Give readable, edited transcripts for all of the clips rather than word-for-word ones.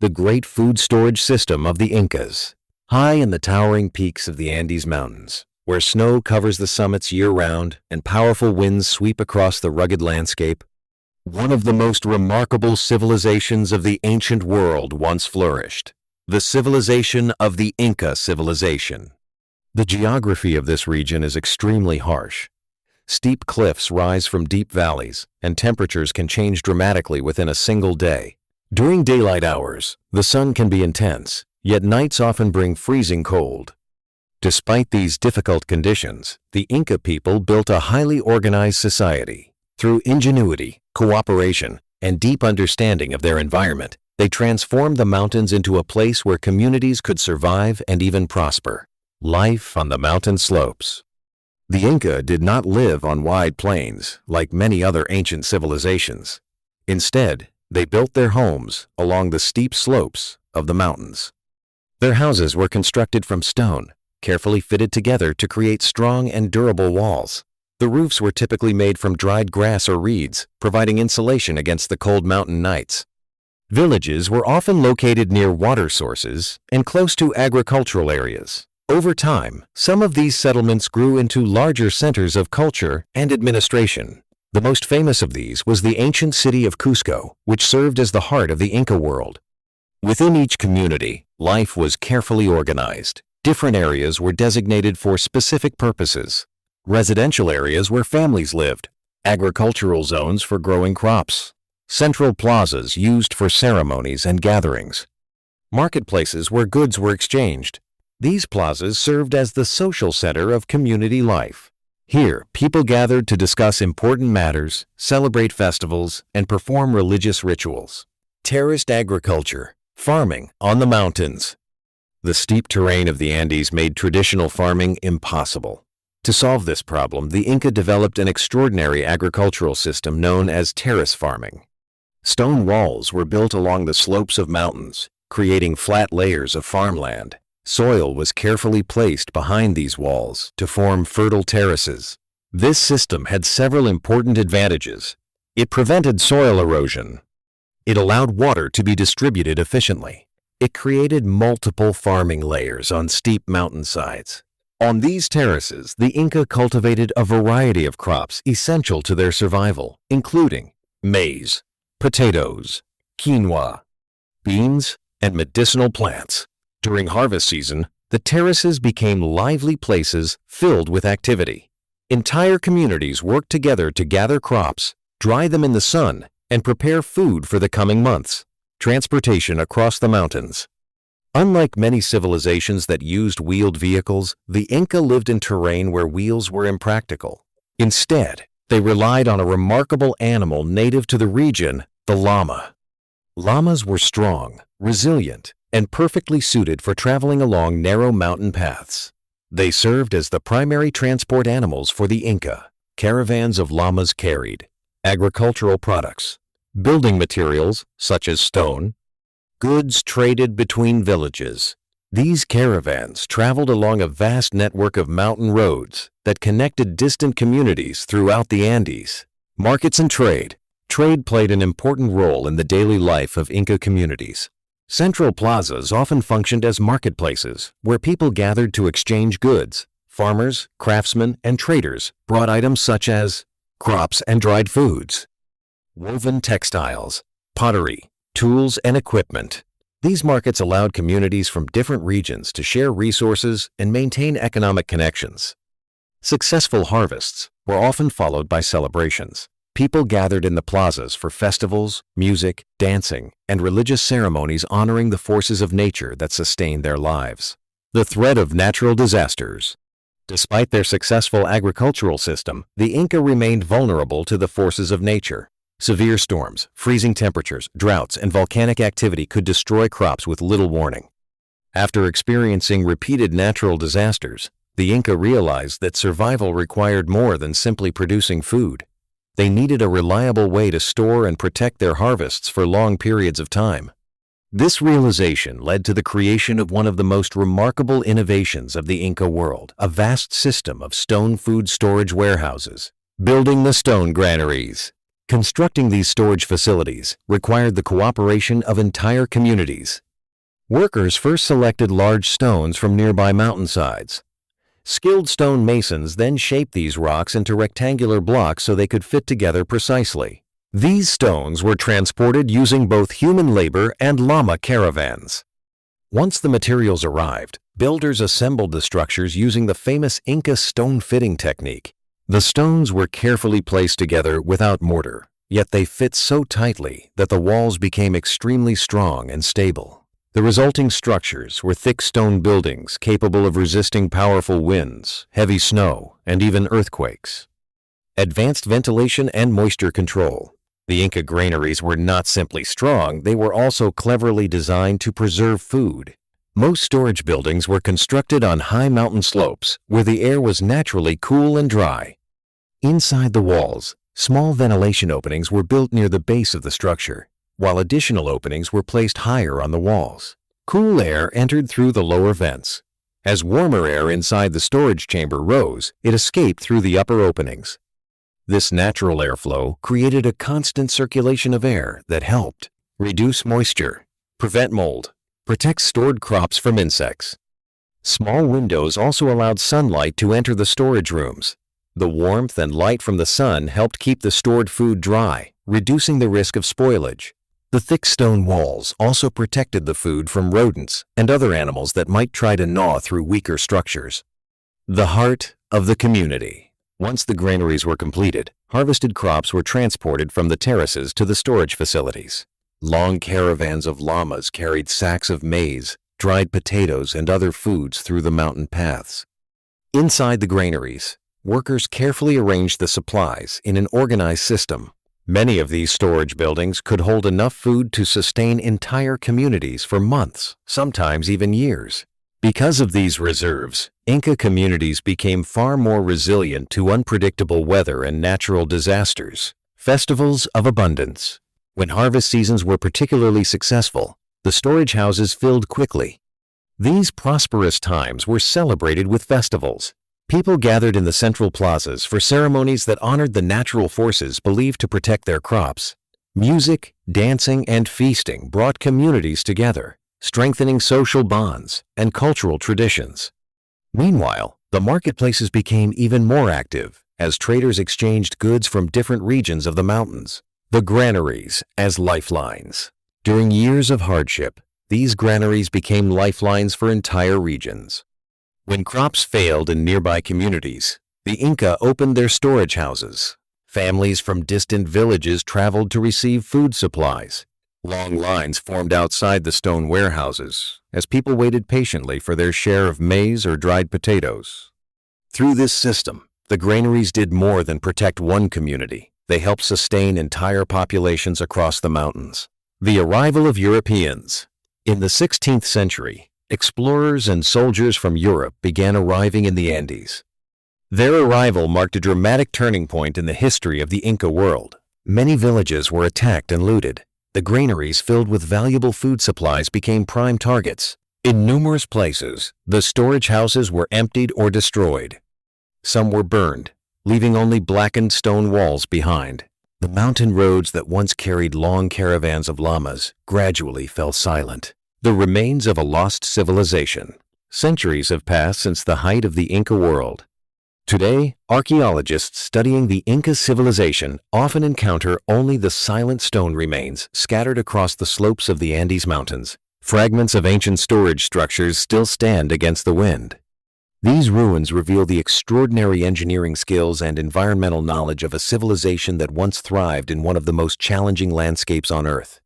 the great food storage system of the Incas. High in the towering peaks of the Andes Mountains, where snow covers the summits year-round and powerful winds sweep across the rugged landscape, one of the most remarkable civilizations of the ancient world once flourished, the civilization of the Inca civilization. The geography of this region is extremely harsh. Steep cliffs rise from deep valleys, and temperatures can change dramatically within a single day. During daylight hours, the sun can be intense, yet nights often bring freezing cold. Despite these difficult conditions, the Inca people built a highly organized society. Through ingenuity, cooperation, and deep understanding of their environment, they transformed the mountains into a place where communities could survive and even prosper. Life on the mountain slopes. The Inca did not live on wide plains like many other ancient civilizations. Instead, they built their homes along the steep slopes of the mountains. Their houses were constructed from stone, carefully fitted together to create strong and durable walls. The roofs were typically made from dried grass or reeds, providing insulation against the cold mountain nights. Villages were often located near water sources and close to agricultural areas. Over time, some of these settlements grew into larger centers of culture and administration. The most famous of these was the ancient city of Cusco, which served as the heart of the Inca world. Within each community, life was carefully organized. Different areas were designated for specific purposes. Residential areas where families lived, agricultural zones for growing crops, central plazas used for ceremonies and gatherings, marketplaces where goods were exchanged. These plazas served as the social center of community life. Here, people gathered to discuss important matters, celebrate festivals, and perform religious rituals. Terraced agriculture, farming on the mountains. The steep terrain of the Andes made traditional farming impossible. To solve this problem, the Inca developed an extraordinary agricultural system known as terrace farming. Stone walls were built along the slopes of mountains, creating flat layers of farmland. Soil was carefully placed behind these walls to form fertile terraces. This system had several important advantages. It prevented soil erosion. It allowed water to be distributed efficiently. It created multiple farming layers on steep mountainsides. On these terraces, the Inca cultivated a variety of crops essential to their survival, including maize, potatoes, quinoa, beans, and medicinal plants. During harvest season, the terraces became lively places filled with activity. Entire communities worked together to gather crops, dry them in the sun, and prepare food for the coming months. Transportation across the mountains. Unlike many civilizations that used wheeled vehicles, the Inca lived in terrain where wheels were impractical. Instead, they relied on a remarkable animal native to the region, the llama. Llamas were strong, resilient, and perfectly suited for traveling along narrow mountain paths. They served as the primary transport animals for the Inca. Caravans of llamas carried agricultural products, building materials such as stone, goods traded between villages. These caravans traveled along a vast network of mountain roads that connected distant communities throughout the Andes. Markets and trade. Trade played an important role in the daily life of Inca communities. Central plazas often functioned as marketplaces where people gathered to exchange goods. Farmers, craftsmen, and traders brought items such as crops and dried foods, woven textiles, pottery, tools, and equipment. These markets allowed communities from different regions to share resources and maintain economic connections. Successful harvests were often followed by celebrations. People gathered in the plazas for festivals, music, dancing, and religious ceremonies honoring the forces of nature that sustained their lives. The threat of natural disasters. Despite their successful agricultural system, the Inca remained vulnerable to the forces of nature. Severe storms, freezing temperatures, droughts, and volcanic activity could destroy crops with little warning. After experiencing repeated natural disasters, the Inca realized that survival required more than simply producing food. They needed a reliable way to store and protect their harvests for long periods of time. This realization led to the creation of one of the most remarkable innovations of the Inca world, a vast system of stone food storage warehouses, building the stone granaries. Constructing these storage facilities required the cooperation of entire communities. Workers first selected large stones from nearby mountainsides. Skilled stone masons then shaped these rocks into rectangular blocks so they could fit together precisely. These stones were transported using both human labor and llama caravans. Once the materials arrived, builders assembled the structures using the famous Inca stone fitting technique. The stones were carefully placed together without mortar, yet they fit so tightly that the walls became extremely strong and stable. The resulting structures were thick stone buildings capable of resisting powerful winds, heavy snow, and even earthquakes. Advanced ventilation and moisture control. The Inca granaries were not simply strong, they were also cleverly designed to preserve food. Most storage buildings were constructed on high mountain slopes where the air was naturally cool and dry. Inside the walls, small ventilation openings were built near the base of the structure, while additional openings were placed higher on the walls. Cool air entered through the lower vents. As warmer air inside the storage chamber rose, it escaped through the upper openings. This natural airflow created a constant circulation of air that helped reduce moisture, prevent mold, protect stored crops from insects. Small windows also allowed sunlight to enter the storage rooms. The warmth and light from the sun helped keep the stored food dry, reducing the risk of spoilage. The thick stone walls also protected the food from rodents and other animals that might try to gnaw through weaker structures. The heart of the community. Once the granaries were completed, harvested crops were transported from the terraces to the storage facilities. Long caravans of llamas carried sacks of maize, dried potatoes, and other foods through the mountain paths. Inside the granaries, workers carefully arranged the supplies in an organized system. Many of these storage buildings could hold enough food to sustain entire communities for months, sometimes even years. Because of these reserves, Inca communities became far more resilient to unpredictable weather and natural disasters. Festivals of abundance. When harvest seasons were particularly successful, the storage houses filled quickly. These prosperous times were celebrated with festivals. People gathered in the central plazas for ceremonies that honored the natural forces believed to protect their crops. Music, dancing, and feasting brought communities together, strengthening social bonds and cultural traditions. Meanwhile, the marketplaces became even more active as traders exchanged goods from different regions of the mountains. The granaries as lifelines. During years of hardship, these granaries became lifelines for entire regions. When crops failed in nearby communities, the Inca opened their storage houses. Families from distant villages traveled to receive food supplies. Long lines formed outside the stone warehouses as people waited patiently for their share of maize or dried potatoes. Through this system, the granaries did more than protect one community. They helped sustain entire populations across the mountains. The arrival of Europeans. In the 16th century, explorers and soldiers from Europe began arriving in the Andes. Their arrival marked a dramatic turning point in the history of the Inca world. Many villages were attacked and looted. The granaries filled with valuable food supplies became prime targets. In numerous places, the storage houses were emptied or destroyed. Some were burned, leaving only blackened stone walls behind. The mountain roads that once carried long caravans of llamas gradually fell silent. The remains of a lost civilization. Centuries have passed since the height of the Inca world. Today, archaeologists studying the Inca civilization often encounter only the silent stone remains scattered across the slopes of the Andes Mountains. Fragments of ancient storage structures still stand against the wind. These ruins reveal the extraordinary engineering skills and environmental knowledge of a civilization that once thrived in one of the most challenging landscapes on Earth.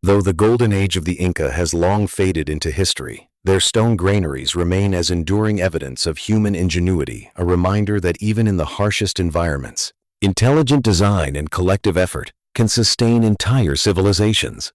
Though the golden age of the Inca has long faded into history, their stone granaries remain as enduring evidence of human ingenuity, a reminder that even in the harshest environments, intelligent design and collective effort can sustain entire civilizations.